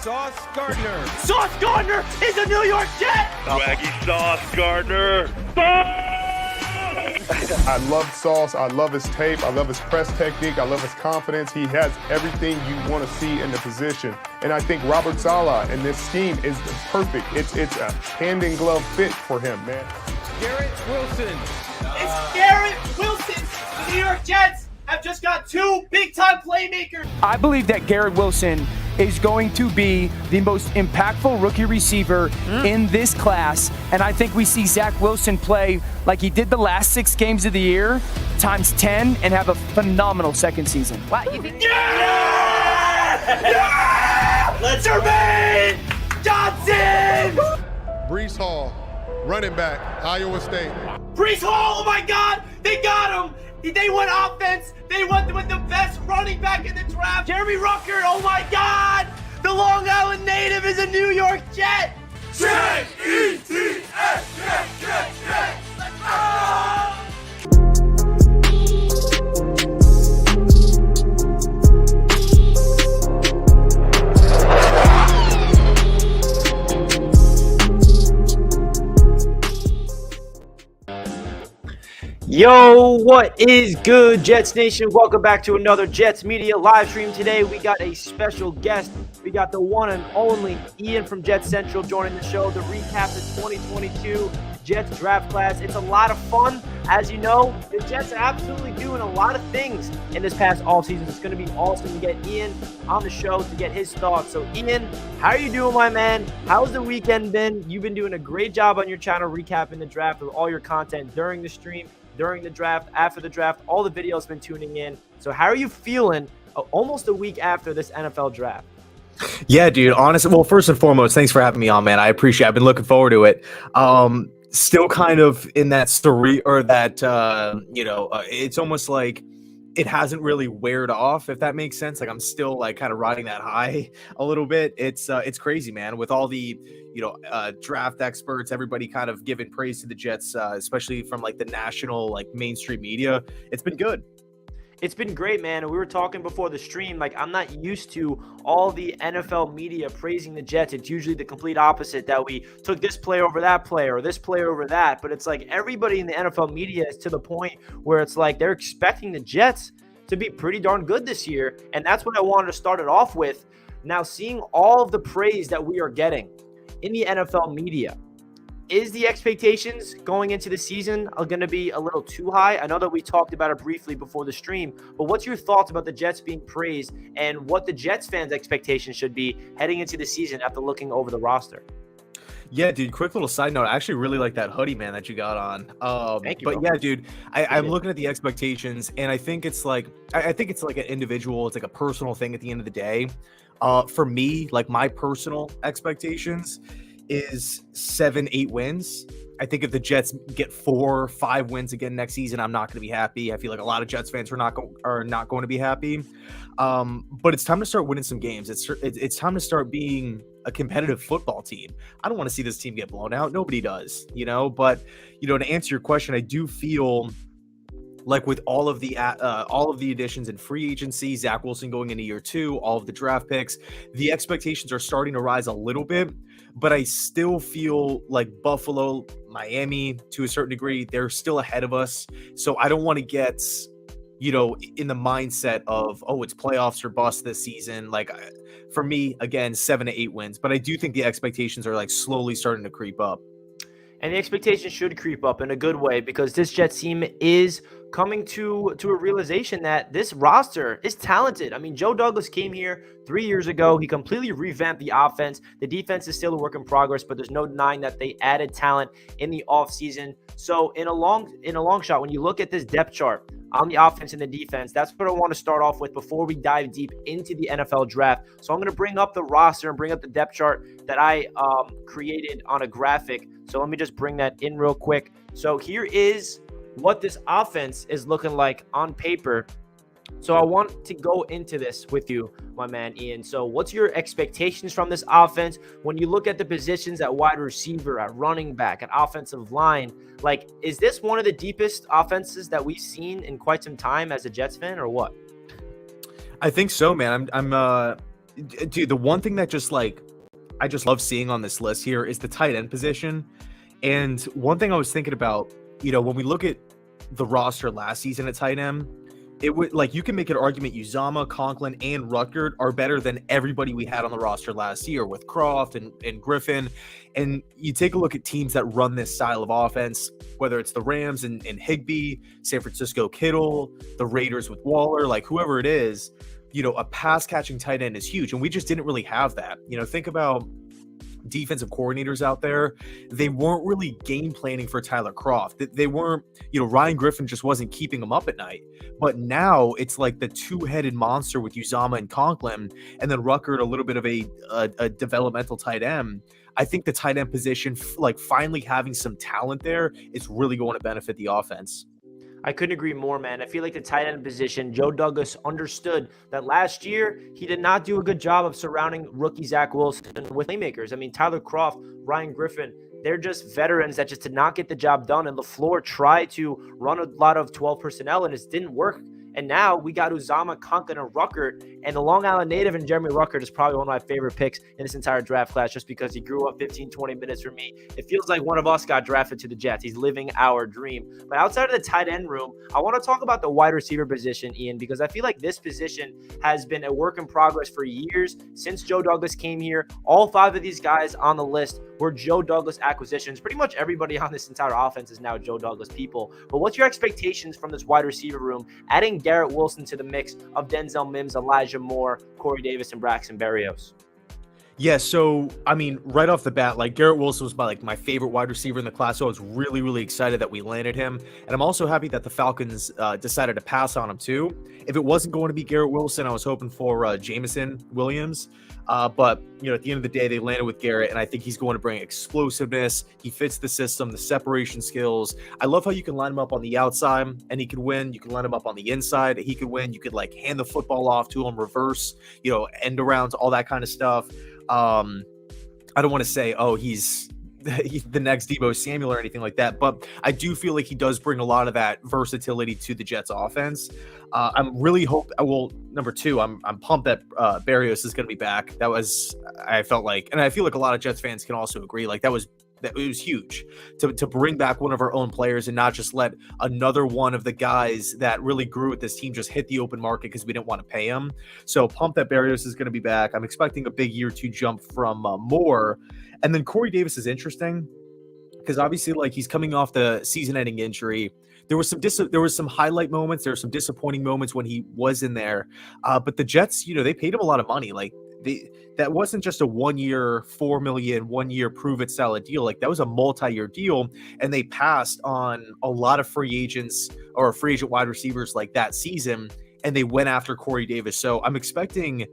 Sauce Gardner. Sauce Gardner is a New York Jet! Swaggy Sauce Gardner. I love Sauce. I love his tape. I love his press technique. I love his confidence. He has everything you want to see in the position. And I think Robert Saleh in this scheme is perfect. It's a hand-in-glove fit for him, man. Garrett Wilson. It's Garrett Wilson! The New York Jets have just got two big-time playmakers! I believe that Garrett Wilson is going to be the most impactful rookie receiver in this class. And I think we see Zach Wilson play like he did the last 6 games of the year, times 10, and have a phenomenal second season. Wow, you think? Yeah! Yeah! Let's Jermaine Johnson! Breece Hall, running back, Iowa State. Breece Hall, oh my God, they got him! They went offense. They went with the best running back in the draft. Jeremy Rucker, oh my God! The Long Island native is a New York Jet! J-E-T-S, Jet! Let's go! Yo, what is good, Jets Nation? Welcome back to another Jets Media live stream. Today, we got a special guest. We got the one and only Ian from Jets Central joining the show to recap the 2022 Jets draft class. It's a lot of fun. As you know, the Jets are absolutely doing a lot of things in this past offseason. It's going to be awesome to get Ian on the show to get his thoughts. So, Ian, how are you doing, my man? How's the weekend been? You've been doing a great job on your channel recapping the draft with all your content during the stream, during the draft, after the draft. All the videos been tuning in. So how are you feeling almost a week after this NFL draft? Yeah, dude, honestly, well, first and foremost, thanks for having me on, man. I appreciate it. I've been looking forward to it. Still kind of in that story, or that, it's almost like it hasn't really weared off, if that makes sense. Like, I'm still like kind of riding that high a little bit. It's crazy, man, with all the, draft experts, everybody kind of giving praise to the Jets, especially from like the national, like mainstream media. It's been good. It's been great, man. And we were talking before the stream, like, I'm not used to all the NFL media praising the Jets. It's usually the complete opposite, that we took this player over that player or this player over that. But it's like everybody in the NFL media is to the point where it's like they're expecting the Jets to be pretty darn good this year. And that's what I wanted to start it off with. Now, seeing all of the praise that we are getting in the NFL media, is the expectations going into the season going to be a little too high? I know that we talked about it briefly before the stream, but what's your thoughts about the Jets being praised and what the Jets fans' expectations should be heading into the season after looking over the roster? Yeah, dude, quick little side note. I actually really like that hoodie, man, that you got on. Thank you, but bro. yeah, dude, I'm looking at the expectations, and I think it's like, I think it's like an individual, it's like a personal thing at the end of the day. For me, like my personal expectations is 7-8 wins. I think if the Jets get 4 or 5 wins again next season, I'm not going to be happy. I feel like a lot of Jets fans are not going to be happy. But it's time to start winning some games. It's time to start being a competitive football team. I don't want to see this team get blown out. Nobody does, But to answer your question, I do feel like with all of the additions in free agency, Zach Wilson going into year 2, all of the draft picks, the expectations are starting to rise a little bit. But I still feel like Buffalo, Miami, to a certain degree, they're still ahead of us. So I don't want to get, in the mindset of, oh, it's playoffs or bust this season. Like, for me, again, 7-8 wins. But I do think the expectations are like slowly starting to creep up. And the expectations should creep up in a good way, because this Jets team is coming to a realization that this roster is talented. I mean, Joe Douglas came here 3 years ago. He completely revamped the offense. The defense is still a work in progress, but there's no denying that they added talent in the offseason. So in a long shot, when you look at this depth chart on the offense and the defense, that's what I want to start off with before we dive deep into the NFL draft. So I'm going to bring up the roster and bring up the depth chart that I created on a graphic. So let me just bring that in real quick. So here is what this offense is looking like on paper. So I want to go into this with you, my man, Ian. So what's your expectations from this offense when you look at the positions at wide receiver, at running back, at offensive line? Like, is this one of the deepest offenses that we've seen in quite some time as a Jets fan, or what? I think so, man. Dude, the one thing that just like I just love seeing on this list here is the tight end position. And one thing I was thinking about, when we look at the roster last season at tight end, it would like you can make an argument Uzama, Conklin, and Rutgert are better than everybody we had on the roster last year with Croft and Griffin. And you take a look at teams that run this style of offense, whether it's the Rams and Higbee, San Francisco Kittle, the Raiders with Waller, like whoever it is, a pass catching tight end is huge. And we just didn't really have that. Think about defensive coordinators out there. They weren't really game planning for Tyler Croft. They weren't, Ryan Griffin just wasn't keeping him up at night. But now it's like the two-headed monster with Uzama and Conklin, and then Ruckert, a little bit of a developmental tight end. I think the tight end position, like finally having some talent there, is really going to benefit the offense. I couldn't agree more, man. I feel like the tight end position, Joe Douglas understood that last year he did not do a good job of surrounding rookie Zach Wilson with playmakers. I mean, Tyler Croft, Ryan Griffin, they're just veterans that just did not get the job done. And LaFleur tried to run a lot of 12 personnel and it didn't work. And now we got Uzama, Conklin, and Ruckert. And the Long Island native and Jeremy Ruckert is probably one of my favorite picks in this entire draft class just because he grew up 15, 20 minutes from me. It feels like one of us got drafted to the Jets. He's living our dream. But outside of the tight end room, I want to talk about the wide receiver position, Ian, because I feel like this position has been a work in progress for years since Joe Douglas came here. All 5 of these guys on the list were Joe Douglas acquisitions. Pretty much everybody on this entire offense is now Joe Douglas people. But what's your expectations from this wide receiver room, adding Garrett Wilson to the mix of Denzel Mims, Elijah Moore, Corey Davis, and Braxton Berrios? Yeah, so I mean, right off the bat, like Garrett Wilson was my favorite wide receiver in the class, so I was really, really excited that we landed him, and I'm also happy that the Falcons decided to pass on him too. If it wasn't going to be Garrett Wilson, I was hoping for Jameson Williams, but at the end of the day, they landed with Garrett, and I think he's going to bring explosiveness. He fits the system, the separation skills. I love how you can line him up on the outside, and he could win. You can line him up on the inside, he could win. You could like hand the football off to him, reverse, end arounds, all that kind of stuff. I don't want to say, he's the next Deebo Samuel or anything like that, but I do feel like he does bring a lot of that versatility to the Jets offense. I'm really number 2, I'm pumped that Berrios is going to be back. I felt like, and I feel like a lot of Jets fans can also agree, like it was huge to bring back one of our own players and not just let another one of the guys that really grew with this team just hit the open market because we didn't want to pay him. So pumped that Berrios is going to be back. I'm expecting a big year 2 jump from Moore. And then Corey Davis is interesting because obviously like he's coming off the season-ending injury. There was some highlight moments. There were some disappointing moments when he was in there. But the Jets, they paid him a lot of money. Like that wasn't just a 1 year, $4 million, 1 year prove it style deal. Like that was a multi-year deal, and they passed on a lot of free agents or free agent wide receivers like that season, and they went after Corey Davis. So I'm expecting,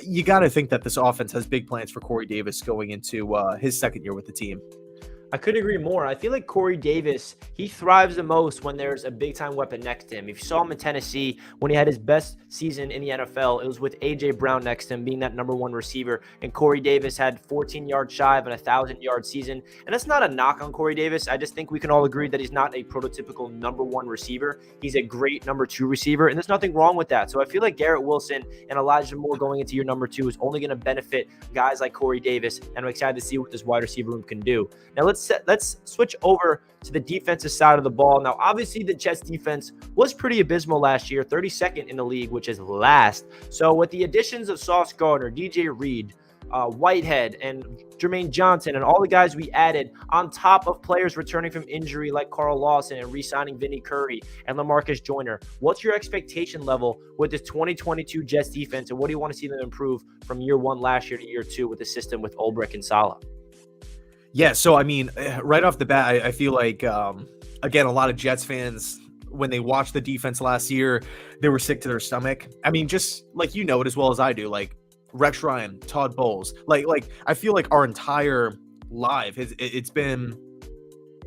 you got to think that this offense has big plans for Corey Davis going into his second year with the team. I couldn't agree more. I feel like Corey Davis, he thrives the most when there's a big-time weapon next to him. If you saw him in Tennessee, when he had his best season in the NFL, it was with A.J. Brown next to him being that number 1 receiver. And Corey Davis had 14 yards shy of an 1,000-yard season. And that's not a knock on Corey Davis. I just think we can all agree that he's not a prototypical number 1 receiver. He's a great number 2 receiver, and there's nothing wrong with that. So I feel like Garrett Wilson and Elijah Moore going into your number 2 is only going to benefit guys like Corey Davis, and I'm excited to see what this wide receiver room can do. Now let's switch over to the defensive side of the ball. Now, obviously, the Jets defense was pretty abysmal last year, 32nd in the league, which is last. So with the additions of Sauce Gardner, DJ Reed, Whitehead, and Jermaine Johnson, and all the guys we added on top of players returning from injury like Carl Lawson and re-signing Vinny Curry and LaMarcus Joyner, what's your expectation level with this 2022 Jets defense, and what do you want to see them improve from year 1 last year to year 2 with the system with Ulbrich and Saleh? Yeah, so I mean, right off the bat, I feel like, again, a lot of Jets fans, when they watched the defense last year, they were sick to their stomach. I mean, just like it as well as I do, like Rex Ryan, Todd Bowles, like I feel like our entire life, it's been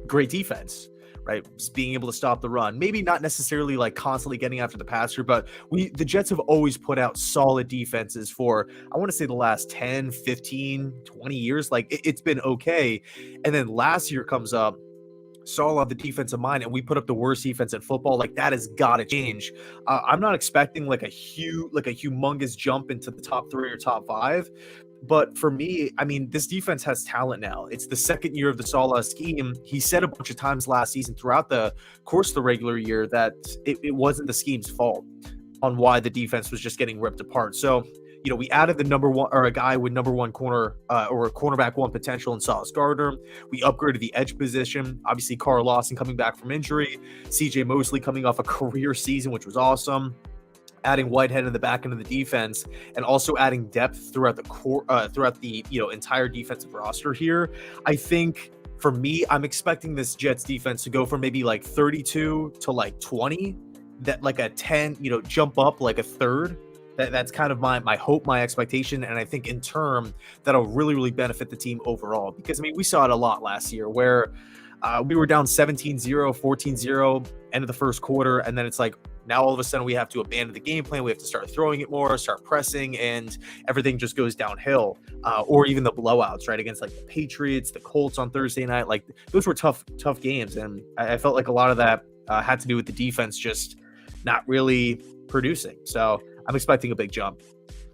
great defense, right? Just being able to stop the run. Maybe not necessarily like constantly getting after the passer, but the Jets have always put out solid defenses for, I want to say, the last 10, 15, 20 years. Like it's been okay. And then last year comes up, Saul have the defensive mind and we put up the worst defense in football, like that has got to change. I'm not expecting like a humongous jump into the top 3 or top 5. But for me, I mean, this defense has talent now. It's the second year of the Salah scheme. He said a bunch of times last season throughout the course of the regular year that it wasn't the scheme's fault on why the defense was just getting ripped apart. So, you know, we added the number one, or a guy with number one corner or a cornerback one potential in Sauce Gardner. We upgraded the edge position. Obviously, Carl Lawson coming back from injury. CJ Mosley coming off a career season, which was awesome. Adding Whitehead in the back end of the defense, and also adding depth throughout the entire defensive roster here. I think for me, I'm expecting this Jets defense to go from maybe like 32 to like 20, that like a 10, jump up like a third. That's kind of my hope, my expectation, and I think in turn that'll really, really benefit the team overall. Because I mean, we saw it a lot last year where we were down 17-0, 14-0 end of the first quarter, and then it's like, now all of a sudden we have to abandon the game plan. We have to start throwing it more, start pressing, and everything just goes downhill. Or even the blowouts, right? Against like the Patriots, the Colts on Thursday night. Like those were tough games. And I felt like a lot of that had to do with the defense just not really producing. So I'm expecting a big jump.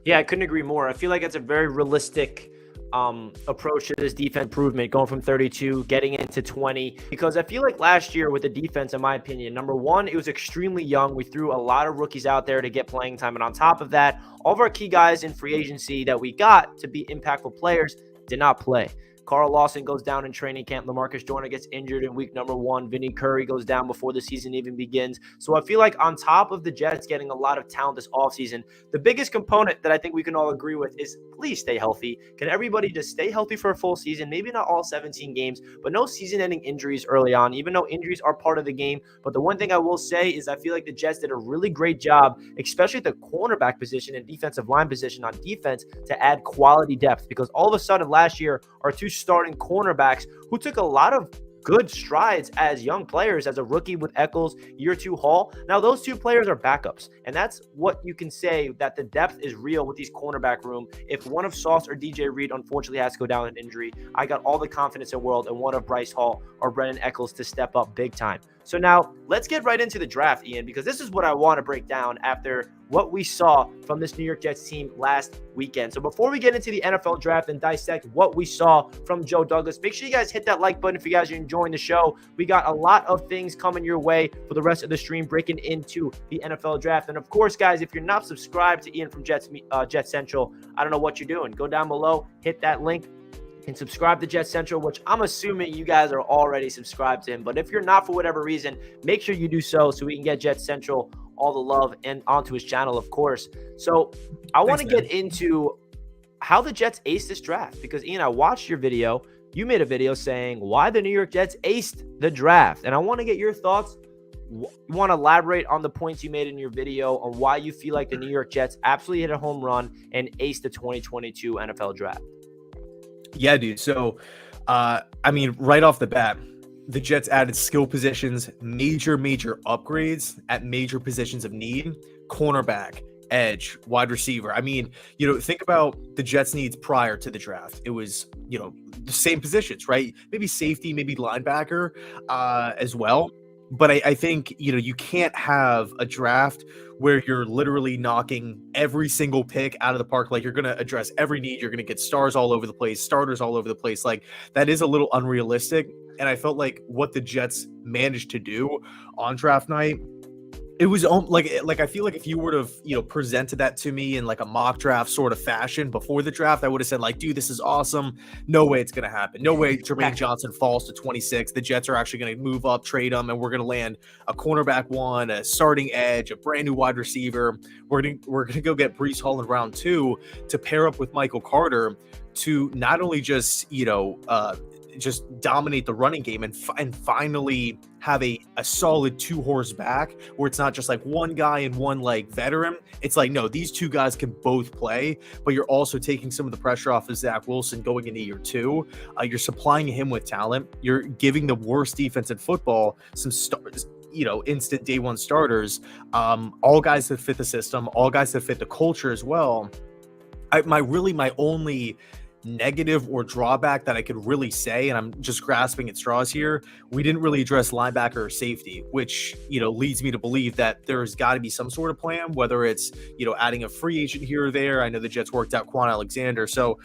Yeah, I couldn't agree more. I feel like it's a very realistic approach to this defense improvement, going from 32 getting into 20, because I feel like last year with the defense, in my opinion, number one, it was extremely young. We threw a lot of rookies out there to get playing time, and on top of that, all of our key guys in free agency that we got to be impactful players did not play. Carl Lawson goes down in training camp. LaMarcus Joyner gets injured in week number 1. Vinny Curry goes down before the season even begins. So I feel like on top of the Jets getting a lot of talent this offseason, the biggest component that I think we can all agree with is please stay healthy. Can everybody just stay healthy for a full season? Maybe not all 17 games, but no season-ending injuries early on, even though injuries are part of the game. But the one thing I will say is I feel like the Jets did a really great job, especially at the cornerback position and defensive line position on defense, to add quality depth, because all of a sudden last year, our two starting cornerbacks who took a lot of good strides as young players, as a rookie with Eccles, year 2 Hall. Now those two players are backups, and that's what you can say, that the depth is real with these cornerback room. If one of Sauce or DJ Reed unfortunately has to go down in injury, I got all the confidence in the world in one of Bryce Hall or Brennan Eccles to step up big time. So now let's get right into the draft, Ian, because this is what I want to break down after what we saw from this New York Jets team last weekend. So before we get into the NFL draft and dissect what we saw from Joe Douglas, make sure you guys hit that like button if you guys are enjoying the show. We got a lot of things coming your way for the rest of the stream, breaking into the NFL draft. And of course, guys, if you're not subscribed to Ian from Jets Central, I don't know what you're doing. Go down below, hit that link, and subscribe to Jet Central, which I'm assuming you guys are already subscribed to him. But if you're not for whatever reason, make sure you do so we can get Jet Central all the love and onto his channel, of course. So I want to get into how the Jets aced this draft, because Ian, I watched your video. You made a video saying why the New York Jets aced the draft. And I want to get your thoughts. You want to elaborate on the points you made in your video on why you feel like the New York Jets absolutely hit a home run and aced the 2022 NFL draft? Yeah, dude. So, I mean, right off the bat, the Jets added skill positions, major upgrades at major positions of need: cornerback, edge, wide receiver. I mean, think about the Jets' needs prior to the draft. It was, the same positions, right? Maybe safety, maybe linebacker as well. But I think, you can't have a draft where you're literally knocking every single pick out of the park. Like, you're going to address every need. You're going to get stars all over the place, starters all over the place. Like, that is a little unrealistic. And I felt like what the Jets managed to do on draft night, it was like I feel like if you would have, presented that to me in like a mock draft sort of fashion before the draft, I would have said like, dude, this is awesome. No way it's going to happen. No way Jermaine Johnson falls to 26. The Jets are actually going to move up, trade him, and we're going to land a cornerback 1, a starting edge, a brand new wide receiver. We're going to go get Breece Hall in round 2 to pair up with Michael Carter to not only just, just dominate the running game and finally have a solid 2-horse back where it's not just like one guy and one like veteran. It's like, no, these two guys can both play, but you're also taking some of the pressure off of Zach Wilson going into year 2. You're supplying him with talent. You're giving the worst defense in football some stars, instant day 1 starters, all guys that fit the system, all guys that fit the culture as well. My only negative or drawback that I could really say, and I'm just grasping at straws here, we didn't really address linebacker or safety, which, leads me to believe that there's got to be some sort of plan, whether it's, adding a free agent here or there. I know the Jets worked out Quan Alexander. So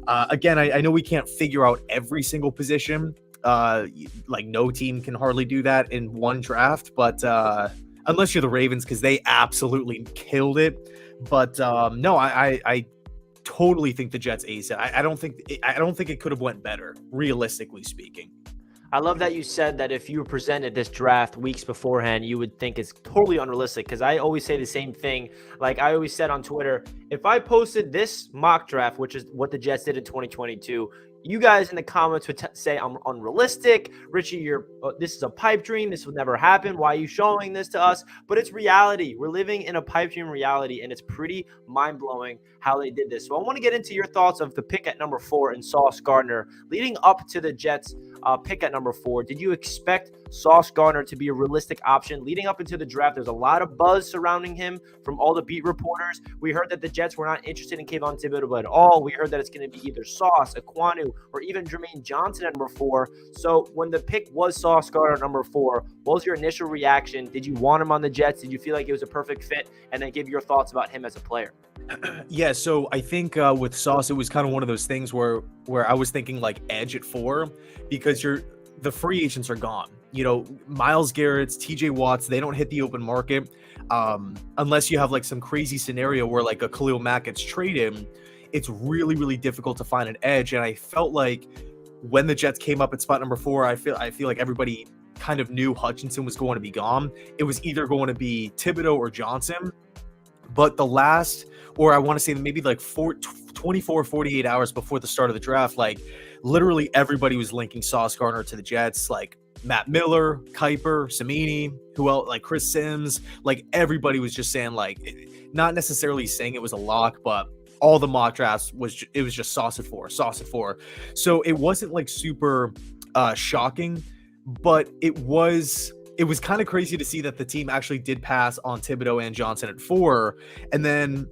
again, I know we can't figure out every single position. Like no team can hardly do that in one draft, but unless you're the Ravens, because they absolutely killed it. But no, I totally think the Jets ace it. I don't think it could have went better, realistically speaking. I love that you said that if you were presented this draft weeks beforehand, you would think it's totally unrealistic, because I always say the same thing. Like I always said on Twitter, if I posted this mock draft, which is what the Jets did in 2022, you guys in the comments would say I'm unrealistic. Richie, this is a pipe dream. This will never happen. Why are you showing this to us? But it's reality. We're living in a pipe dream reality, and it's pretty mind-blowing how they did this. So I want to get into your thoughts of the pick at number 4 and Sauce Gardner. Leading up to the Jets pick at number 4, did you expect Sauce Gardner to be a realistic option? Leading up into the draft, there's a lot of buzz surrounding him from all the beat reporters. We heard that the Jets were not interested in Kayvon Thibodeau at all. We heard that it's going to be either Sauce, Ekwonu, or even Jermaine Johnson at number 4. So when the pick was Sauce Gardner at number 4, what was your initial reaction? Did you want him on the Jets? Did you feel like it was a perfect fit? And then give your thoughts about him as a player. Yeah, so I think with Sauce, it was kind of one of those things where I was thinking like edge at 4, because the free agents are gone. Myles Garrett's, TJ Watts, they don't hit the open market unless you have like some crazy scenario where like a Khalil Mack gets traded. It's really, really difficult to find an edge. And I felt like when the Jets came up at spot number 4, I feel like everybody kind of knew Hutchinson was going to be gone. It was either going to be Thibodeau or Johnson. But the last, or I want to say maybe like 24, 48 hours before the start of the draft, like literally everybody was linking Sauce Gardner to the Jets, like Matt Miller, Kuiper, Samini, who else, like Chris Sims, like everybody was just saying, like, not necessarily saying it was a lock, but all the mock drafts was just Sauce at 4. So it wasn't like super shocking, but it was kind of crazy to see that the team actually did pass on Thibodeau and Johnson at 4. And then,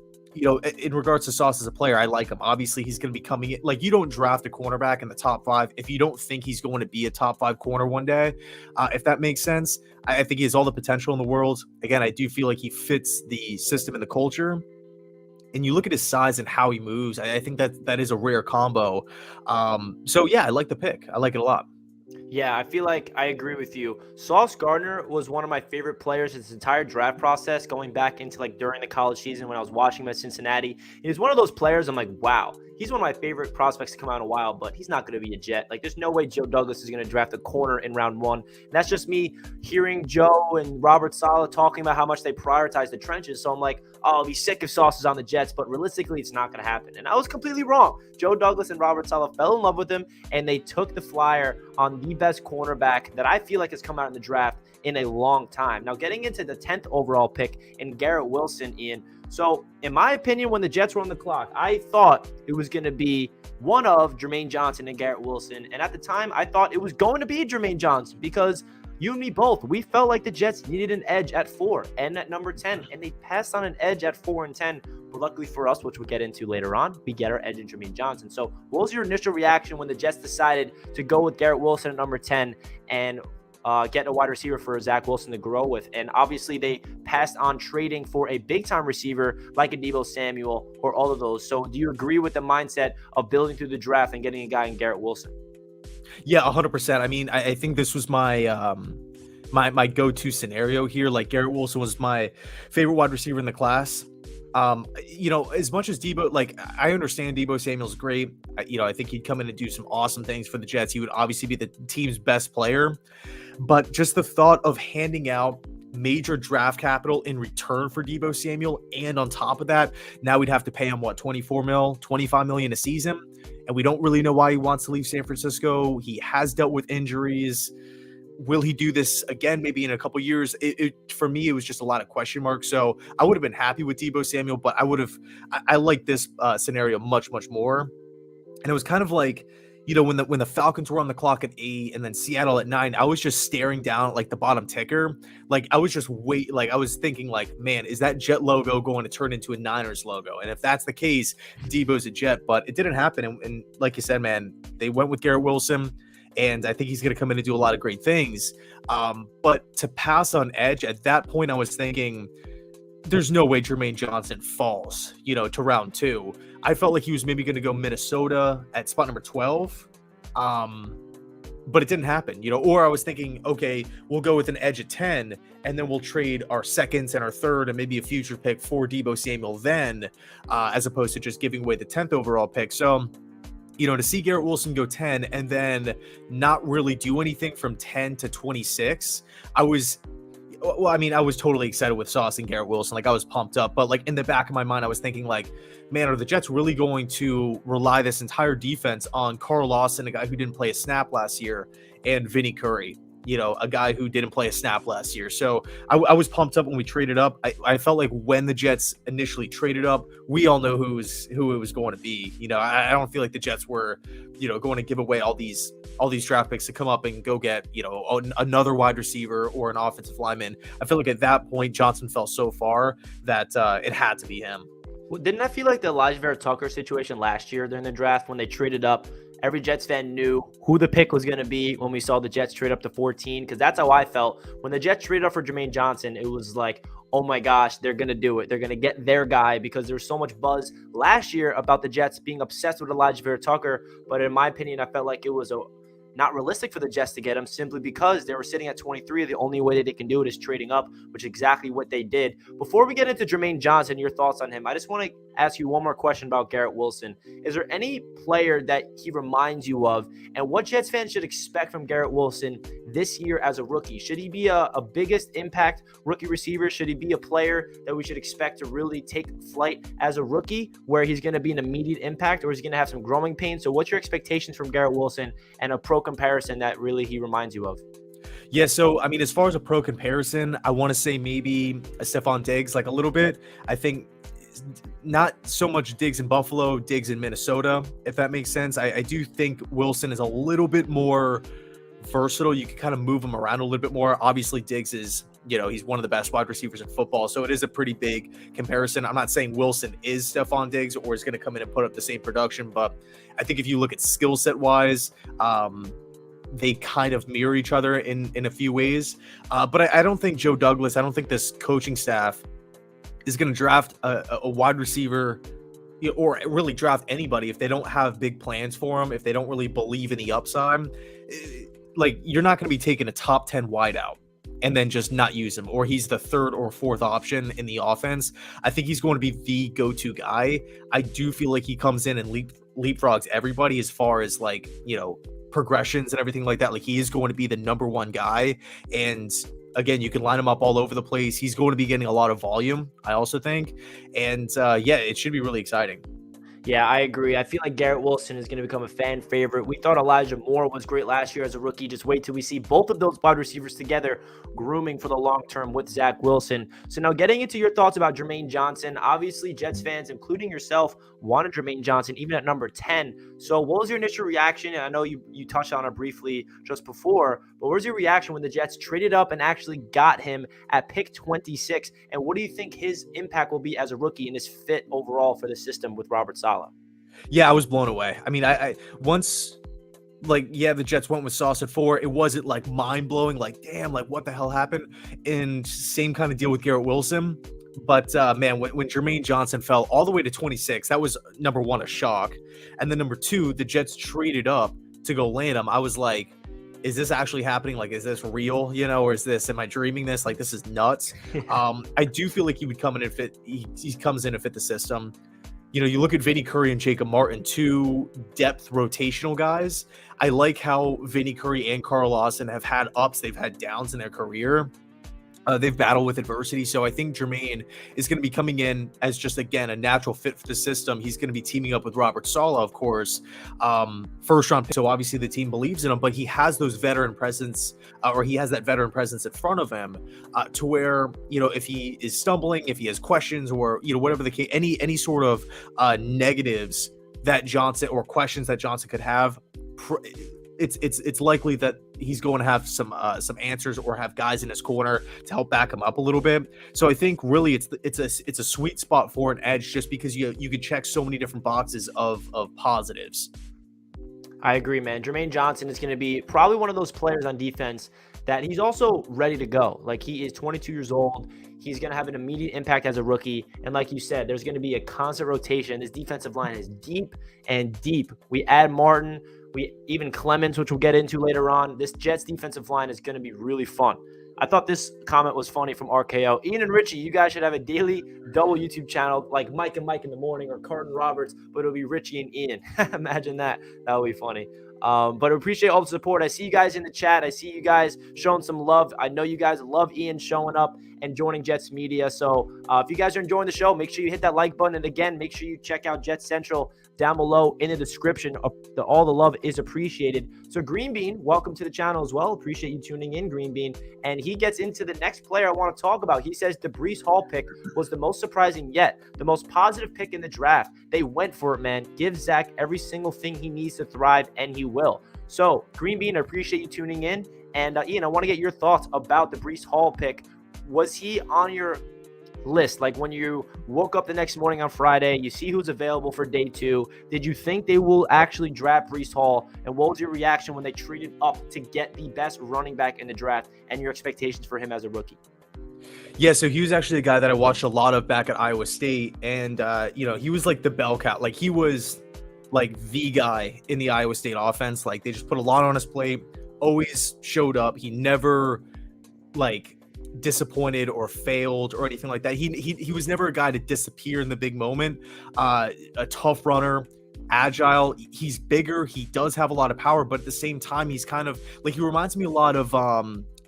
in regards to Sauce as a player, I like him. Obviously, he's going to be coming in. Like, you don't draft a cornerback in the top 5 if you don't think he's going to be a top 5 corner one day, if that makes sense. I think he has all the potential in the world. Again, I do feel like he fits the system and the culture. And you look at his size and how he moves, I think that is a rare combo. So, yeah, I like the pick. I like it a lot. Yeah, I feel like I agree with you. Sauce Gardner was one of my favorite players in this entire draft process, going back into like during the college season when I was watching him at Cincinnati. He was one of those players I'm like, wow, he's one of my favorite prospects to come out in a while, but he's not going to be a Jet. Like, there's no way Joe Douglas is going to draft a corner in round 1. And that's just me hearing Joe and Robert Saleh talking about how much they prioritize the trenches. So I'm like, oh, I'll be sick if Sauce is on the Jets, but realistically, it's not going to happen. And I was completely wrong. Joe Douglas and Robert Saleh fell in love with him, and they took the flyer on the best cornerback that I feel like has come out in the draft in a long time. Now, getting into the 10th overall pick in Garrett Wilson, Ian. So, in my opinion, when the Jets were on the clock, I thought it was going to be one of Jermaine Johnson and Garrett Wilson. And at the time, I thought it was going to be Jermaine Johnson, because you and me both, we felt like the Jets needed an edge at 4 and at number 10, and they passed on an edge at 4 and 10. But luckily for us, which we'll get into later on, we get our edge in Jermaine Johnson. So what was your initial reaction when the Jets decided to go with Garrett Wilson at number 10 and get a wide receiver for Zach Wilson to grow with? And obviously they passed on trading for a big-time receiver like a Deebo Samuel or all of those. So do you agree with the mindset of building through the draft and getting a guy in Garrett Wilson? Yeah, 100%. I mean, I think this was my my go-to scenario here. Like, Garrett Wilson was my favorite wide receiver in the class. As much as Deebo, like, I understand Deebo Samuel's great. I think he'd come in and do some awesome things for the Jets. He would obviously be the team's best player. But just the thought of handing out major draft capital in return for Deebo Samuel, and on top of that, now we'd have to pay him, what, $25 million a season? And we don't really know why he wants to leave San Francisco. He has dealt with injuries. Will he do this again maybe in a couple years? For me, it was just a lot of question marks. So I would have been happy with Deebo Samuel, but I like this scenario much, much more. And it was kind of like, when the Falcons were on the clock at 8 and then Seattle at 9, I was just staring down at like the bottom ticker. Like I was just I was thinking like, man, is that Jet logo going to turn into a Niners logo? And if that's the case, Debo's a Jet, but it didn't happen. And like you said, man, they went with Garrett Wilson, and I think he's going to come in and do a lot of great things. But to pass on edge at that point, I was thinking, there's no way Jermaine Johnson falls, to round 2. I felt like he was maybe going to go Minnesota at spot number 12. But it didn't happen, or I was thinking, okay, we'll go with an edge at 10, and then we'll trade our seconds and our third and maybe a future pick for Deebo Samuel then, as opposed to just giving away the 10th overall pick. So, to see Garrett Wilson go 10 and then not really do anything from 10 to 26, I was totally excited with Sauce and Garrett Wilson. Like, I was pumped up, but like in the back of my mind, I was thinking like, man, are the Jets really going to rely this entire defense on Carl Lawson, a guy who didn't play a snap last year, and Vinny Curry, a guy who didn't play a snap last year. So I was pumped up when we traded up. I felt like when the Jets initially traded up, we all know who it was going to be. I don't feel like the Jets were, going to give away all these draft picks to come up and go get, another wide receiver or an offensive lineman. I feel like at that point, Johnson fell so far that it had to be him. Well, didn't I feel like the Elijah Vera Tucker situation last year during the draft when they traded up? Every Jets fan knew who the pick was going to be when we saw the Jets trade up to 14, because that's how I felt. When the Jets traded up for Jermaine Johnson, it was like, oh my gosh, they're going to do it. They're going to get their guy, because there was so much buzz last year about the Jets being obsessed with Elijah Vera Tucker. But in my opinion, I felt like it was not realistic for the Jets to get him, simply because they were sitting at 23. The only way that they can do it is trading up, which is exactly what they did. Before we get into Jermaine Johnson, your thoughts on him, I just want to ask you one more question about Garrett Wilson. Is there any player that he reminds you of, and what Jets fans should expect from Garrett Wilson this year as a rookie? Should he be a biggest impact rookie receiver? Should he be a player that we should expect to really take flight as a rookie, where he's going to be an immediate impact, or is he going to have some growing pains? So what's your expectations from Garrett Wilson, and a pro comparison that really he reminds you of? Yeah, so, as far as a pro comparison, I want to say maybe a Stephon Diggs, like a little bit. I think not so much Diggs in Buffalo, Diggs in Minnesota, if that makes sense. I do think Wilson is a little bit more versatile. You can kind of move him around a little bit more. Obviously, Diggs is, he's one of the best wide receivers in football, so it is a pretty big comparison. I'm not saying Wilson is Stephon Diggs or is going to come in and put up the same production, but I think if you look at skill set wise, they kind of mirror each other in a few ways. But I don't think Joe Douglas, I don't think this coaching staff is going to draft a wide receiver, or really draft anybody if they don't have big plans for him, if they don't really believe in the upside. Like, you're not going to be taking a top 10 wideout and then just not use him, or he's the third or fourth option in the offense. I think he's going to be the go-to guy. I do feel like he comes in and leapfrogs everybody as far as like, progressions and everything like that. Like, he is going to be the number one guy. And again, you can line him up all over the place. He's going to be getting a lot of volume, I also think. And it should be really exciting. Yeah, I agree. I feel like Garrett Wilson is going to become a fan favorite. We thought Elijah Moore was great last year as a rookie. Just wait till we see both of those wide receivers together grooming for the long term with Zach Wilson. So now getting into your thoughts about Jermaine Johnson. Obviously, Jets fans, including yourself, wanted Jermaine Johnson even at number 10. So what was your initial reaction? And I know you touched on it briefly just before, but what was your reaction when the Jets traded up and actually got him at pick 26? And what do you think his impact will be as a rookie and his fit overall for the system with Robert Saleh? Yeah, I was blown away. I once, the Jets went with Sauce at 4. It wasn't like mind blowing, like, damn, like what the hell happened? And same kind of deal with Garrett Wilson. But man, when Jermaine Johnson fell all the way to 26, that was number one, a shock. And then number two, the Jets traded up to go land him. I was like, is this actually happening? Like, is this real? Or am I dreaming this? Like, this is nuts. I do feel like he would come in and fit. He comes in and fit the system. You look at Vinny Curry and Jacob Martin, two depth rotational guys. I like how Vinny Curry and Carl Lawson have had ups, they've had downs in their career. They've battled with adversity. So I think Jermaine is going to be coming in as just, again, a natural fit for the system. He's going to be teaming up with Robert Saleh, of course, first round pick. So obviously the team believes in him, but he has those veteran presence, or he has that veteran presence in front of him to where, if he is stumbling, if he has questions, or, whatever the case, any sort of negatives that Johnson or questions that Johnson could have, it's likely that he's going to have some answers or have guys in his corner to help back him up a little bit. So I think really it's a sweet spot for an edge, just because you could check so many different boxes of positives. I agree, man. Jermaine Johnson is going to be probably one of those players on defense that he's also ready to go. Like, he is 22 years old. He's going to have an immediate impact as a rookie. And like you said, there's going to be a constant rotation. This defensive line is deep and deep. We add Martin, even Clemens, which we'll get into later on. This Jets defensive line is going to be really fun. I thought this comment was funny from RKO. Ian and Richie, you guys should have a daily double YouTube channel like Mike and Mike in the morning, or Carton Roberts, but it'll be Richie and Ian. Imagine that. That would be funny. But I appreciate all the support. I see you guys in the chat. I see you guys showing some love. I know you guys love Ian showing up and joining Jets Media. So if you guys are enjoying the show, make sure you hit that like button. And again, make sure you check out Jets Central down below in the description. All the love is appreciated. So Green Bean, welcome to the channel as well. Appreciate you tuning in, Green Bean. And he gets into the next player I want to talk about. He says the Breece Hall pick was the most surprising yet, the most positive pick in the draft. They went for it, man. Give Zach every single thing he needs to thrive, and he will. So Green Bean, I appreciate you tuning in. And Ian, I want to get your thoughts about the Breece Hall pick. Was he on your list? Like, when you woke up the next morning on Friday, you see who's available for day 2. Did you think they will actually draft Breece Hall? And what was your reaction when they traded up to get the best running back in the draft, and your expectations for him as a rookie? Yeah, so he was actually a guy that I watched a lot of back at Iowa State, and he was like the bell cow. Like, he was like the guy in the Iowa State offense. Like, they just put a lot on his plate, always showed up. He never like disappointed or failed or anything like that. He was never a guy to disappear in the big moment. A tough runner, agile. He's bigger. He does have a lot of power, but at the same time, he's kind of like, he reminds me a lot of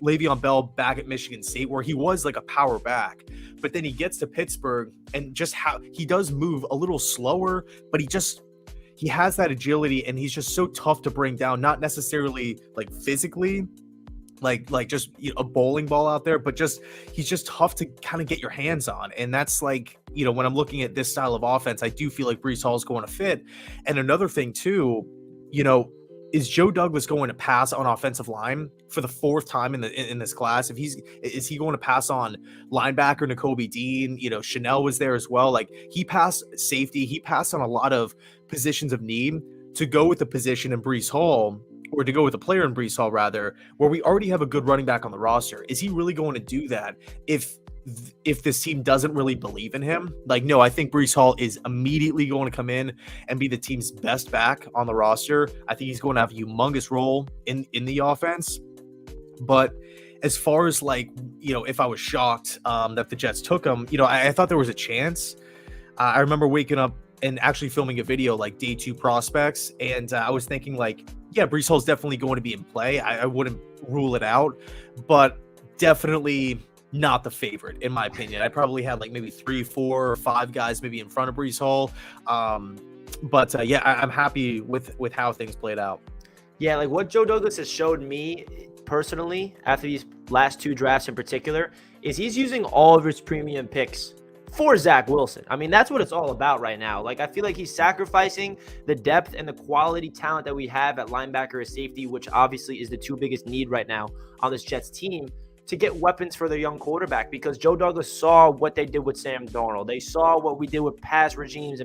Le'Veon Bell back at Michigan State, where he was like a power back, but then he gets to Pittsburgh, and just how he does move a little slower, but he has that agility, and he's just so tough to bring down, not necessarily like physically, like just a bowling ball out there, but he's just tough to kind of get your hands on. And that's like, when I'm looking at this style of offense, I do feel like Breece Hall is going to fit. And another thing too, is Joe Douglas going to pass on offensive line for the 4th time in this class? Is he going to pass on linebacker Nakobe Dean? Chanel was there as well. Like, he passed safety. He passed on a lot of positions of need to go with the position in Breece Hall, or to go with a player in Breece Hall rather, where we already have a good running back on the roster. Is he really going to do that if this team doesn't really believe in him? Like, no, I think Breece Hall is immediately going to come in and be the team's best back on the roster. I think he's going to have a humongous role in the offense. But as far as like, if I was shocked that the Jets took him, I thought there was a chance. I remember waking up and actually filming a video like day 2 prospects, and I was thinking like, yeah, Breece Hall's definitely going to be in play. I wouldn't rule it out, but definitely not the favorite in my opinion. I probably had like maybe 3, 4, or 5 guys maybe in front of Breece Hall. But I'm happy with how things played out. Yeah, like what Joe Douglas has showed me personally after these last 2 drafts in particular is he's using all of his premium picks for Zach Wilson. I mean, that's what it's all about right now. Like, I feel like he's sacrificing the depth and the quality talent that we have at linebacker and safety, which obviously is the 2 biggest need right now on this Jets team, to get weapons for their young quarterback, because Joe Douglas saw what they did with Sam Darnold. They saw what we did with past regimes.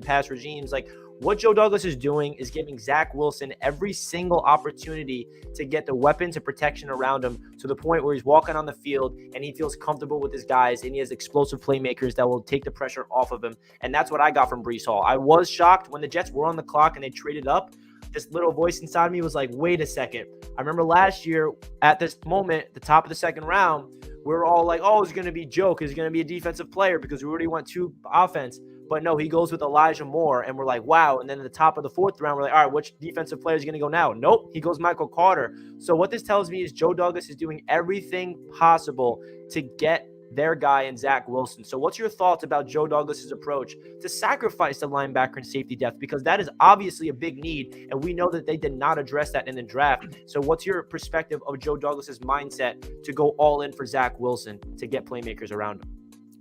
Like, what Joe Douglas is doing is giving Zach Wilson every single opportunity to get the weapons and protection around him, to the point where he's walking on the field and he feels comfortable with his guys, and he has explosive playmakers that will take the pressure off of him. And that's what I got from Breece Hall. I was shocked when the Jets were on the clock and they traded up. This little voice inside me was like, wait a second. I remember last year at this moment, the top of the 2nd round, we were all like, oh, it's going to be Joe because he's going to be a defensive player because we already went 2 offense. But no, he goes with Elijah Moore, and we're like, wow. And then at the top of the 4th round, we're like, all right, which defensive player is going to go now? Nope, he goes Michael Carter. So what this tells me is Joe Douglas is doing everything possible to get their guy in Zach Wilson. So what's your thoughts about Joe Douglas's approach to sacrifice the linebacker and safety depth? Because that is obviously a big need, and we know that they did not address that in the draft. So what's your perspective of Joe Douglas's mindset to go all in for Zach Wilson to get playmakers around him?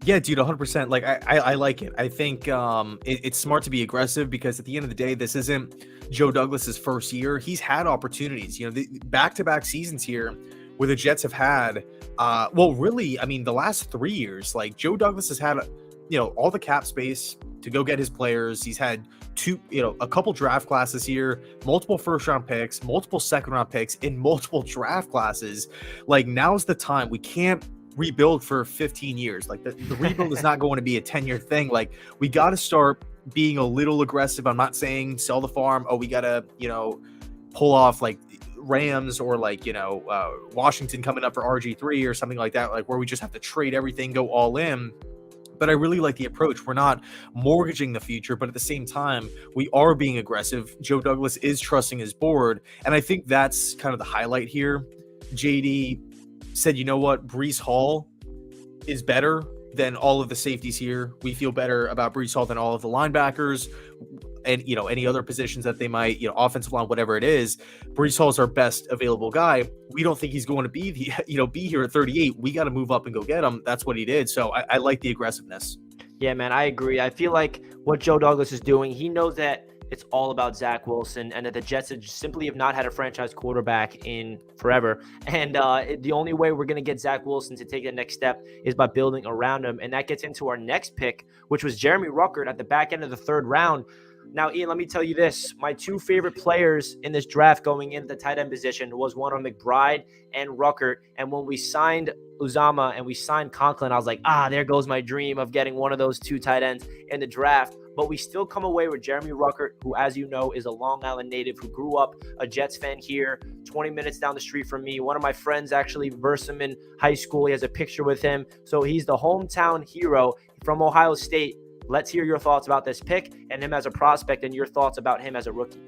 Yeah, dude, 100%. Like I like it. I think it's smart to be aggressive because at the end of the day, this isn't Joe Douglas's first year. He's had opportunities. You know, the back-to-back seasons here where the Jets have had, well, really, I mean, the last 3 years, like Joe Douglas has had, all the cap space to go get his players. He's had a couple draft classes here, multiple first-round picks, multiple second-round picks in multiple draft classes. Like now's the time. We can't rebuild for 15 years. Like the rebuild is not going to be a 10-year thing. Like we got to start being a little aggressive. I'm not saying sell the farm. Oh, we got to, pull off like Rams or like, Washington coming up for RG3 or something like that, like where we just have to trade everything, go all in. But I really like the approach. We're not mortgaging the future, but at the same time, we are being aggressive. Joe Douglas is trusting his board. And I think that's kind of the highlight here. JD said, you know what, Breece Hall is better than all of the safeties here. We feel better about Breece Hall than all of the linebackers and, any other positions that they might, offensive line, whatever it is. Breece Hall is our best available guy. We don't think he's going to be, be here at 38. We got to move up and go get him. That's what he did. So I like the aggressiveness. Yeah, man, I agree. I feel like what Joe Douglas is doing, he knows that it's all about Zach Wilson and that the Jets simply have not had a franchise quarterback in forever. And the only way we're going to get Zach Wilson to take the next step is by building around him. And that gets into our next pick, which was Jeremy Ruckert at the back end of the third round. Now, Ian, let me tell you this. My two favorite players in this draft going into the tight end position was one of McBride and Ruckert. And when we signed Uzama and we signed Conklin, I was like, there goes my dream of getting one of those two tight ends in the draft. But we still come away with Jeremy Ruckert, who, as you know, is a Long Island native who grew up a Jets fan here, 20 minutes down the street from me. One of my friends actually versed him in high school. He has a picture with him. So he's the hometown hero from Ohio State. Let's hear your thoughts about this pick and him as a prospect and your thoughts about him as a rookie.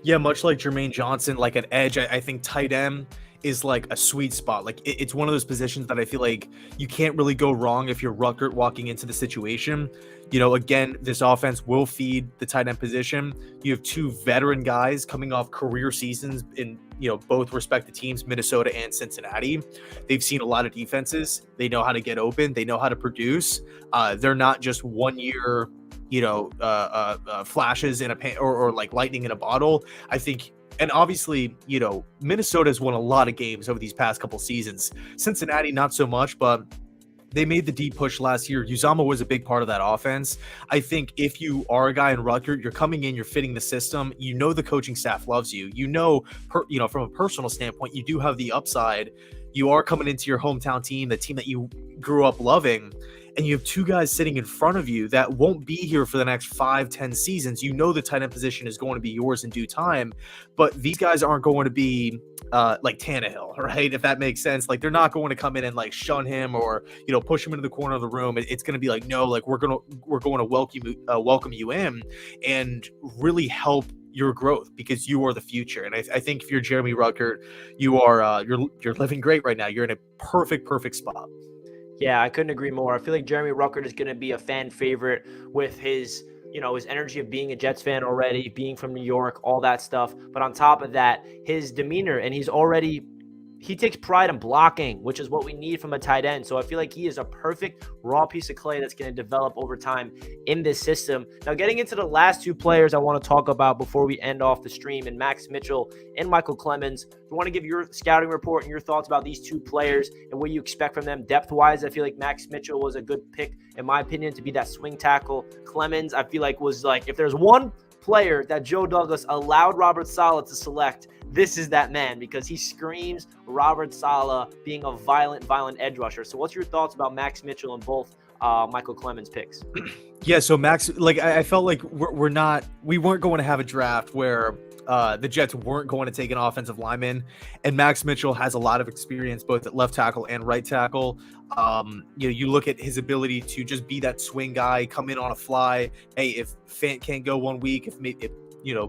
Yeah, much like Jermaine Johnson, like an edge, I think tight end is like a sweet spot. Like it's one of those positions that I feel like you can't really go wrong if you're Ruckert walking into the situation. Again, this offense will feed the tight end position. You have two veteran guys coming off career seasons in, both respective teams, Minnesota and Cincinnati. They've seen a lot of defenses. They know how to get open. They know how to produce. They're not just 1 year, flashes in a pan or like lightning in a bottle. I think. And obviously, Minnesota has won a lot of games over these past couple seasons. Cincinnati, not so much, but they made the deep push last year. Uzama was a big part of that offense. I think if you are a guy in Ruckert, you're coming in, you're fitting the system. The coaching staff loves you. From a personal standpoint, you do have the upside. You are coming into your hometown team, the team that you grew up loving. And you have two guys sitting in front of you that won't be here for the next 5-10 seasons. The tight end position is going to be yours in due time, but these guys aren't going to be like Tannehill, right? If that makes sense. Like they're not going to come in and like shun him or push him into the corner of the room. It's going to be like, no, like we're going to welcome you in and really help your growth because you are the future. And I think if you're Jeremy Ruckert, you are you're living great right now. You're in a perfect spot. Yeah, I couldn't agree more. I feel like Jeremy Ruckert is going to be a fan favorite with his, his energy of being a Jets fan already, being from New York, all that stuff. But on top of that, his demeanor, and he takes pride in blocking, which is what we need from a tight end. So I feel like he is a perfect raw piece of clay that's going to develop over time in this system. Now, getting into the last two players I want to talk about before we end off the stream, and Max Mitchell and Michael Clemens. You want to give your scouting report and your thoughts about these two players and what you expect from them depth-wise. I feel like Max Mitchell was a good pick, in my opinion, to be that swing tackle. Clemens, I feel like, was like, if there's one player that Joe Douglas allowed Robert Saleh to select, this is that man, because he screams Robert Saleh being a violent edge rusher. So what's your thoughts about Max Mitchell and both Michael Clemens picks? Yeah, so Max, like I felt like we weren't going to have a draft where the Jets weren't going to take an offensive lineman, and Max Mitchell has a lot of experience both at left tackle and right tackle. You look at his ability to just be that swing guy, come in on a fly. Hey, if Fant can't go 1 week, if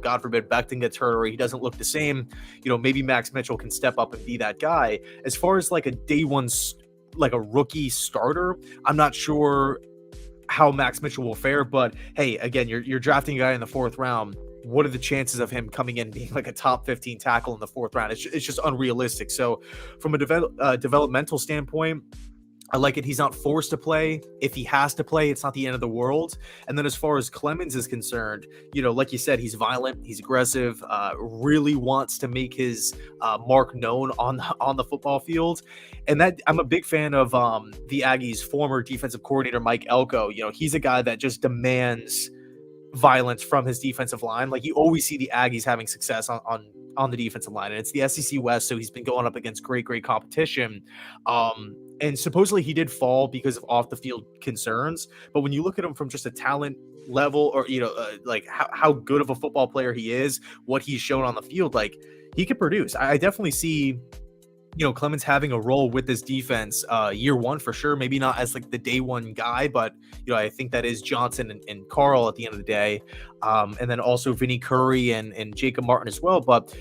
God forbid Becton gets hurt or he doesn't look the same, maybe Max Mitchell can step up and be that guy. As far as like a day one, like a rookie starter, I'm not sure how Max Mitchell will fare, but hey, again, you're drafting a guy in the 4th round. What are the chances of him coming in and being like a top 15 tackle in the 4th round? It's just unrealistic. So from a developmental standpoint, I like it. He's not forced to play. If he has to play, it's not the end of the world. And then as far as Clemens is concerned, like you said, he's violent, he's aggressive, really wants to make his mark known on the football field. And that I'm a big fan of the Aggies' former defensive coordinator, Mike Elko. He's a guy that just demands violence from his defensive line. Like, you always see the Aggies having success on the defensive line, and it's the SEC West, so he's been going up against great competition. And supposedly he did fall because of off the field concerns, but when you look at him from just a talent level, or like how good of a football player he is, what he's shown on the field, like, he could produce. I definitely see Clemens having a role with this defense year one for sure. Maybe not as like the day one guy, but I think that is Johnson and Carl at the end of the day, and then also Vinny Curry and Jacob Martin as well. But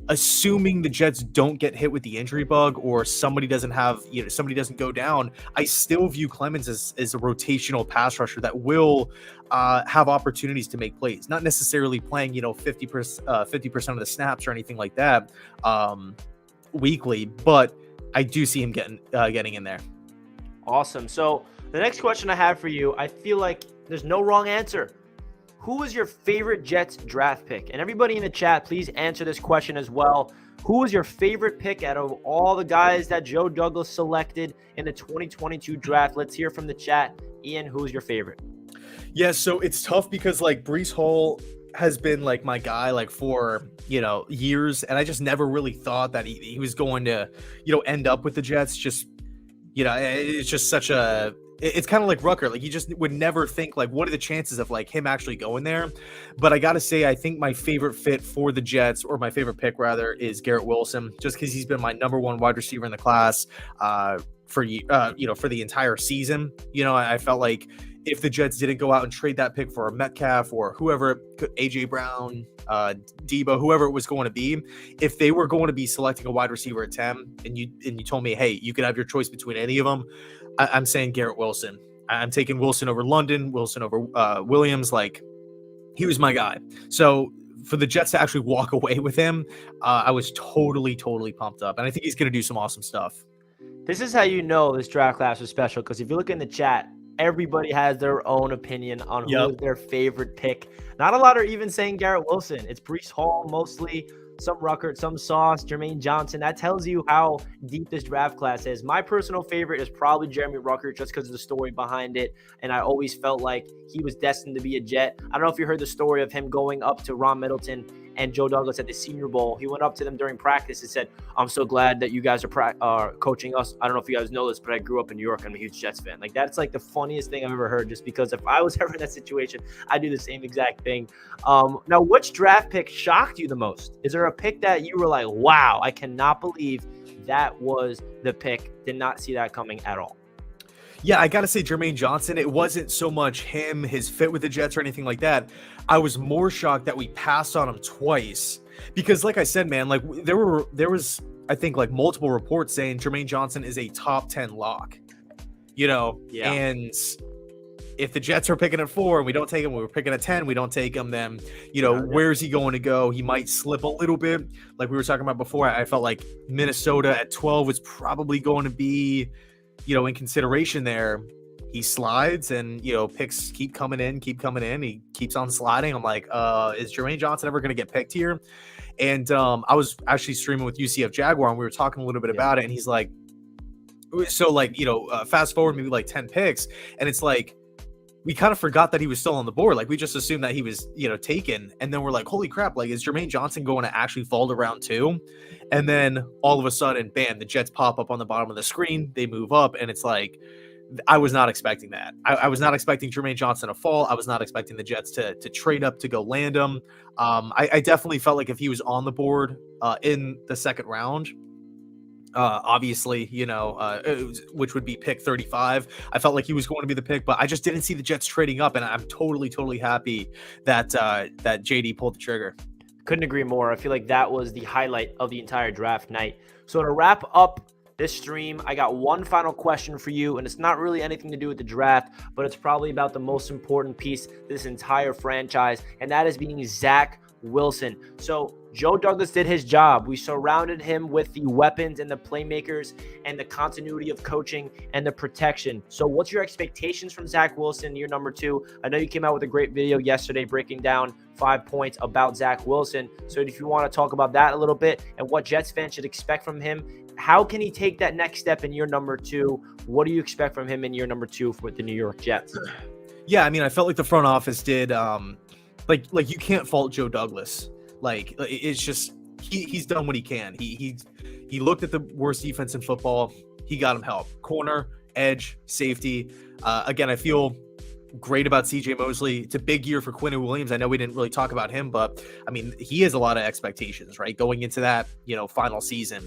assuming the Jets don't get hit with the injury bug, or somebody doesn't go down, I still view Clemens as a rotational pass rusher that will have opportunities to make plays, not necessarily playing 50% of the snaps or anything like that weekly, but I do see him getting in there. Awesome. So the next question I have for you, I feel like there's no wrong answer. Who was your favorite Jets draft pick? And everybody in the chat, please answer this question as well. Who was your favorite pick out of all the guys that Joe Douglas selected in the 2022 draft? Let's hear from the chat. Ian, who's your favorite? Yeah, so it's tough because like Breece Hall has been like my guy like for years, and I just never really thought that he was going to end up with the Jets. Just it's just such a it's kind of like Rucker. Like, you just would never think, like, what are the chances of like him actually going there? But I gotta say, I think my favorite fit for the Jets, or my favorite pick rather, is Garrett Wilson, just because he's been my number one wide receiver in the class for the entire season. I felt like if the Jets didn't go out and trade that pick for a Metcalf or whoever, AJ Brown, Debo, whoever it was going to be, if they were going to be selecting a wide receiver at 10, and you told me, hey, you could have your choice between any of them, I'm saying Garrett Wilson. I'm taking Wilson over London, Wilson over Williams. Like, he was my guy. So for the Jets to actually walk away with him, I was totally pumped up, and I think he's going to do some awesome stuff. This is how you know this draft class was special, because if you look in the chat, everybody has their own opinion on who is their favorite pick. Not a lot are even saying Garrett Wilson. It's Breece Hall mostly, some Ruckert, some Sauce, Jermaine Johnson. That tells you how deep this draft class is. My personal favorite is probably Jeremy Ruckert, just because of the story behind it. And I always felt like he was destined to be a Jet. I don't know if you heard the story of him going up to Ron Middleton and Joe Douglas at the Senior Bowl. He went up to them during practice and said, I'm so glad that you guys are coaching us. I don't know if you guys know this, but I grew up in New York. I'm a huge Jets fan. Like, that's like the funniest thing I've ever heard, just because if I was ever in that situation, I'd do the same exact thing. Now, which draft pick shocked you the most? Is there a pick that you were like, wow, I cannot believe that was the pick? Did not see that coming at all. Yeah, I got to say Jermaine Johnson. It wasn't so much him, his fit with the Jets or anything like that. I was more shocked that we passed on him twice, because like I said, man, like there was, I think, like multiple reports saying Jermaine Johnson is a top 10 lock, and if the Jets are picking at 4 and we don't take him, we're picking at 10, we don't take him, then, where's he going to go? He might slip a little bit. Like we were talking about before, I felt like Minnesota at 12 was probably going to be, in consideration there. He slides, and, picks keep coming in. He keeps on sliding. I'm like, is Jermaine Johnson ever going to get picked here? And I was actually streaming with UCF Jaguar, and we were talking a little bit about it. And he's like, so like, fast forward maybe like 10 picks. And it's like, we kind of forgot that he was still on the board. Like, we just assumed that he was, taken. And then we're like, holy crap, like, is Jermaine Johnson going to actually fall to round 2? And then all of a sudden, bam, the Jets pop up on the bottom of the screen. They move up, and it's like, I was not expecting that. I was not expecting Jermaine Johnson to fall. I was not expecting the Jets to trade up to go land him. I definitely felt like if he was on the board in the second round, obviously, which would be pick 35, I felt like he was going to be the pick, but I just didn't see the Jets trading up, and I'm totally happy that that JD pulled the trigger. Couldn't agree more. I feel like that was the highlight of the entire draft night. So to wrap up this stream, I got one final question for you, and it's not really anything to do with the draft, but it's probably about the most important piece to this entire franchise, and that is being Zach Wilson. So Joe Douglas did his job. We surrounded him with the weapons and the playmakers and the continuity of coaching and the protection. So what's your expectations from Zach Wilson, year number 2? I know you came out with a great video yesterday breaking down 5 points about Zach Wilson. So if you want to talk about that a little bit and what Jets fans should expect from him, how can he take that next step in year number 2? What do you expect from him in year number 2 for the New York Jets? Yeah, I mean, I felt like the front office did, like you can't fault Joe Douglas. Like, it's just he's done what he can. He looked at the worst defense in football. He got him help. Corner, edge, safety. Again, I feel great about CJ Mosley. It's a big year for Quinn Williams. I know we didn't really talk about him, but I mean, he has a lot of expectations, right? Going into that, final season.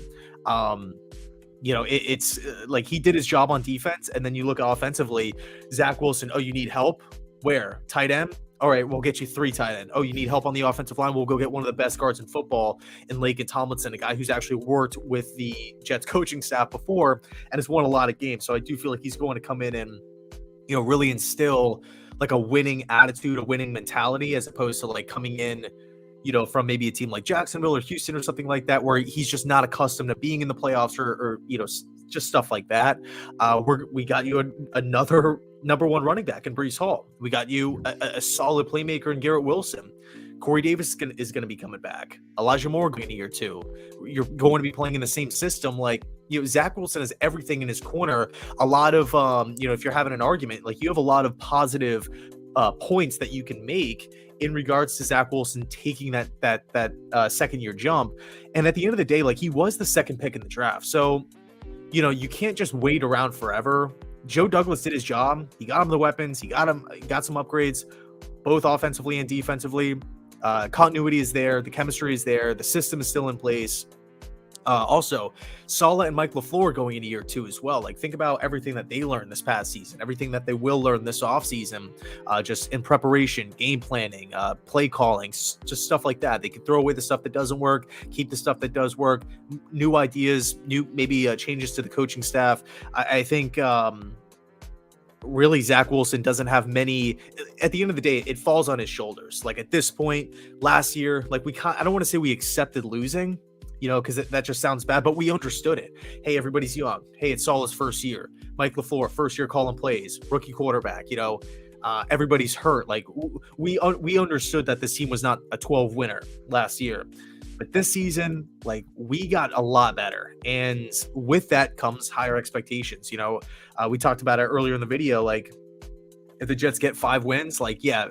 It's like he did his job on defense, and then you look offensively, Zach Wilson, oh, you need help? Where? Tight end? All right, we'll get you 3 tight end. Oh, you need help on the offensive line? We'll go get one of the best guards in football in Laken Tomlinson, a guy who's actually worked with the Jets coaching staff before and has won a lot of games. So I do feel like he's going to come in and, really instill like a winning attitude, a winning mentality, as opposed to like coming in, from maybe a team like Jacksonville or Houston or something like that, where he's just not accustomed to being in the playoffs or just stuff like that. We got you another number 1 running back in Breece Hall. We got you a solid playmaker in Garrett Wilson. Corey Davis is going to be coming back. Elijah Moore going to year 2. You're going to be playing in the same system. Like, Zach Wilson has everything in his corner. A lot of, if you're having an argument, like you have a lot of positive points that you can make in regards to Zach Wilson taking that second year jump. And at the end of the day, like he was the second pick in the draft. So, you can't just wait around forever. Joe Douglas did his job. He got him the weapons. He got some upgrades, both offensively and defensively. Continuity is there. The chemistry is there. The system is still in place. Also, Saleh and Mike LaFleur going into year 2 as well. Like, think about everything that they learned this past season, everything that they will learn this offseason, just in preparation, game planning, play calling, just stuff like that. They can throw away the stuff that doesn't work, keep the stuff that does work, new ideas, maybe changes to the coaching staff. I think really Zach Wilson doesn't have many. At the end of the day, it falls on his shoulders. Like at this point, last year, like I don't want to say we accepted losing, because that just sounds bad, but we understood it. Hey, everybody's young. Hey, it's Saleh's first year. Mike LaFleur, first year calling plays, rookie quarterback, everybody's hurt. Like we understood that this team was not a 12 winner last year, but this season, like we got a lot better. And with that comes higher expectations. We talked about it earlier in the video. Like if the Jets get 5 wins, like, yeah,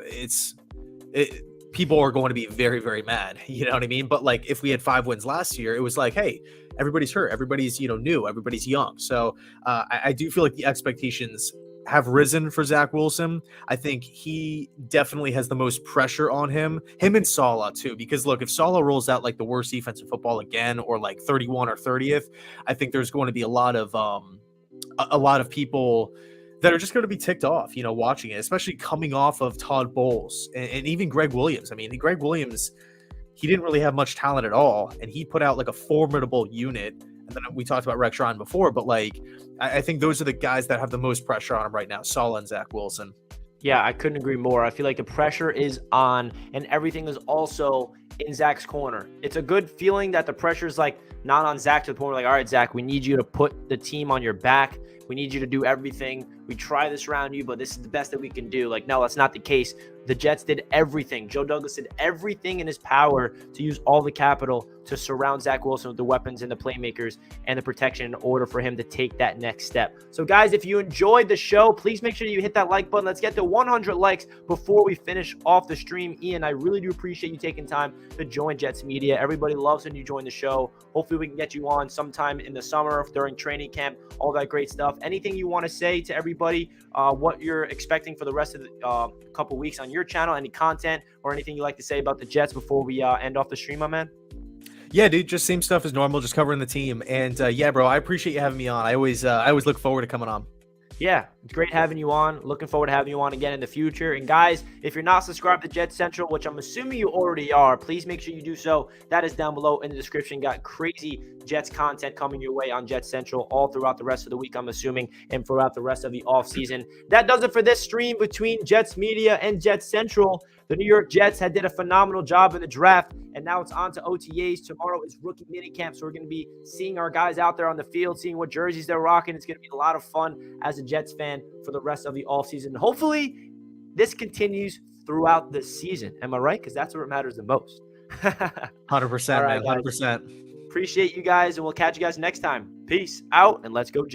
people are going to be very, very mad. You know what I mean? But like if we had 5 wins last year, it was like, hey, everybody's hurt. Everybody's, new. Everybody's young. So I do feel like the expectations have risen for Zach Wilson. I think he definitely has the most pressure on him and Saleh too, because look, if Saleh rolls out like the worst defense in football again, or like 31 or 30th, I think there's going to be a lot of people that are just going to be ticked off, watching it, especially coming off of Todd Bowles and even Greg Williams. I mean, Greg Williams, he didn't really have much talent at all, and he put out like a formidable unit. And then we talked about Rex Ryan before, but like, I think those are the guys that have the most pressure on him right now, Saleh and Zach Wilson. Yeah, I couldn't agree more. I feel like the pressure is on, and everything is also in Zach's corner. It's a good feeling that the pressure is like not on Zach to the point where like, all right, Zach, we need you to put the team on your back. We need you to do everything. We try this around you, but this is the best that we can do. Like, no, that's not the case. The Jets did everything. Joe Douglas did everything in his power to use all the capital to surround Zach Wilson with the weapons and the playmakers and the protection in order for him to take that next step. So, guys, if you enjoyed the show, please make sure you hit that like button. Let's get to 100 likes before we finish off the stream. Ian, I really do appreciate you taking time to join Jets Media. Everybody loves when you join the show. Hopefully, we can get you on sometime in the summer during training camp, all that great stuff. Anything you want to say to everybody, what you're expecting for the rest of the couple weeks on your channel, any content or anything you like to say about the Jets before we end off the stream, my man? Yeah, dude, just same stuff as normal, just covering the team. And yeah, bro, I appreciate you having me on. I always look forward to coming on. Yeah, It's great having you on. Looking forward to having you on again in the future. And guys, if you're not subscribed to Jets Central, which I'm assuming you already are, please make sure you do so. That is down below in the description. Got crazy Jets content coming your way on Jets Central all throughout the rest of the week, I'm assuming, and throughout the rest of the offseason. That does it for this stream between Jets Media and Jets Central. The New York Jets did a phenomenal job in the draft, and now it's on to OTAs. Tomorrow is rookie minicamp, so we're going to be seeing our guys out there on the field, seeing what jerseys they're rocking. It's going to be a lot of fun as a Jets fan for the rest of the offseason. Hopefully, this continues throughout the season. Am I right? Because that's what matters the most. 100%, All right, man. 100%. Appreciate you guys, and we'll catch you guys next time. Peace out, and let's go Jets.